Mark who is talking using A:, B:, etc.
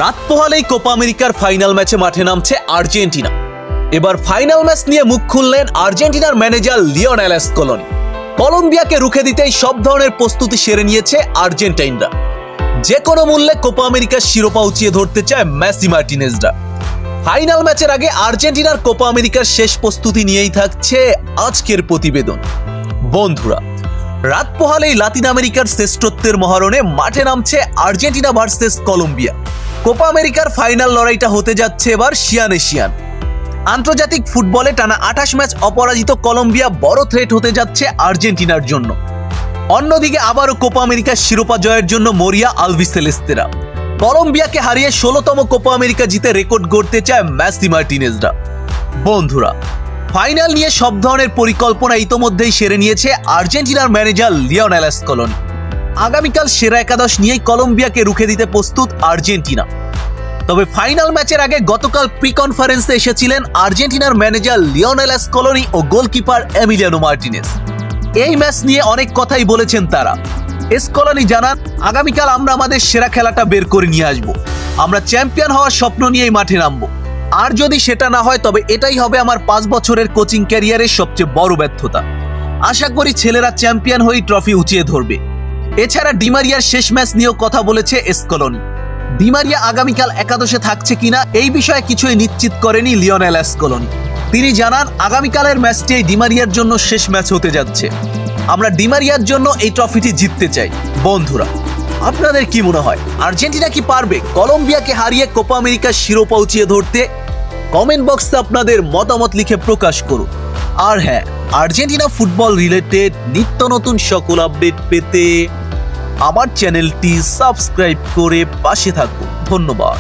A: রাত পোহালেই কোপা আমেরিকার ফাইনাল ম্যাচে মাঠে নামছে আর্জেন্টিনা। এবার ফাইনাল ম্যাচ নিয়ে মুখ খুললেন আর্জেন্টিনার ম্যানেজার লিওনেল স্কলোনি। কলম্বিয়াকে রুখে দিতেই সব ধরনের প্রস্তুতি সেরে নিয়েছে আর্জেন্টাইনরা। যে কোনো মূল্যে কোপা আমেরিকার শিরোপা উঁচিয়ে ধরতে চায় মেসি মার্টিনেজরা। ফাইনাল ম্যাচের আগে আর্জেন্টিনার কোপা আমেরিকার শেষ প্রস্তুতি নিয়েই থাকছে আজকের প্রতিবেদন। বন্ধুরা, রাত পোহালেই লাতিন আমেরিকার শ্রেষ্ঠত্বের মহারণে মাঠে নামছে আর্জেন্টিনা ভার্সেস কলম্বিয়া। কোপা আমেরিকার ফাইনাল লড়াইটা হতে যাচ্ছে এবার শিয়ানে শিয়ান। আন্তর্জাতিক ফুটবলে টানা 28 ম্যাচ অপরাজিত কলম্বিয়া বড় থ্রেট হতে যাচ্ছে আর্জেন্টিনার জন্য। অন্যদিকে আবারও কোপা আমেরিকার শিরোপা জয়ের জন্য মরিয়া আলবিসেলেস্তেরা। কলম্বিয়াকে হারিয়ে 16তম কোপা আমেরিকা জিতে রেকর্ড গড়তে চায় মেসি মার্টিনেজরা। বন্ধুরা, ফাইনাল নিয়ে সব ধরনের পরিকল্পনা ইতোমধ্যেই সেরে নিয়েছে আর্জেন্টিনার ম্যানেজার লিওনেল স্কলোনি। আগামীকাল সেরা একাদশ নিয়েই কলম্বিয়াকে রুখে দিতে প্রস্তুত আর্জেন্টিনা। তবে ফাইনাল ম্যাচের আগে গতকাল প্রি কনফারেন্সে এসেছিলেন আর্জেন্টিনার ম্যানেজার লিওনেল স্কলোনি ও গোলকিপার এমিলিয়ানো মার্টিনেজ। এই ম্যাচ নিয়ে অনেক কথাই বলেছেন তারা। স্কলোনি জানান, আগামীকাল আমরা আমাদের সেরা খেলাটা বের করে নিয়ে আসব। আমরা চ্যাম্পিয়ন হওয়ার স্বপ্ন নিয়েই মাঠে নামবো। আর যদি সেটা না হয় তবে এটাই হবে আমার 5 বছরের কোচিং ক্যারিয়ারের সবচেয়ে বড় ব্যর্থতা। আশা করি ছেলেরা চ্যাম্পিয়ন হয়েই ট্রফি উঁচিয়ে ধরবে। এছাড়া ডিমারিয়ার শেষ ম্যাচ নিয়েও কথা বলেছে স্কলোনি। ডিমারিয়া আগামীকাল একাদশে থাকছে কিনা এই বিষয়ে কিছুই নিশ্চিত করেনি লিওনেল স্কলোনি। তিনি জানান, আগামীকালের ম্যাচটি ডিমারিয়ার জন্য শেষ ম্যাচ হতে যাচ্ছে। আমরা ডিমারিয়ার জন্য এই ট্রফিটি জিততে চাই। বন্ধুরা, আপনাদের কি মনে হয়, আর্জেন্টিনা কি পারবে কলম্বিয়াকে হারিয়ে কোপা আমেরিকার শিরোপা উঁচিয়ে ধরতে? কমেন্ট বক্সে আপনাদের মতামত লিখে প্রকাশ করুন। আর হ্যাঁ, আর্জেন্টিনা ফুটবল রিলেটেড নিত্য নতুন সকল আপডেট পেতে আমার চ্যানেলটি সাবস্ক্রাইব করে পাশে থাকুন। ধন্যবাদ।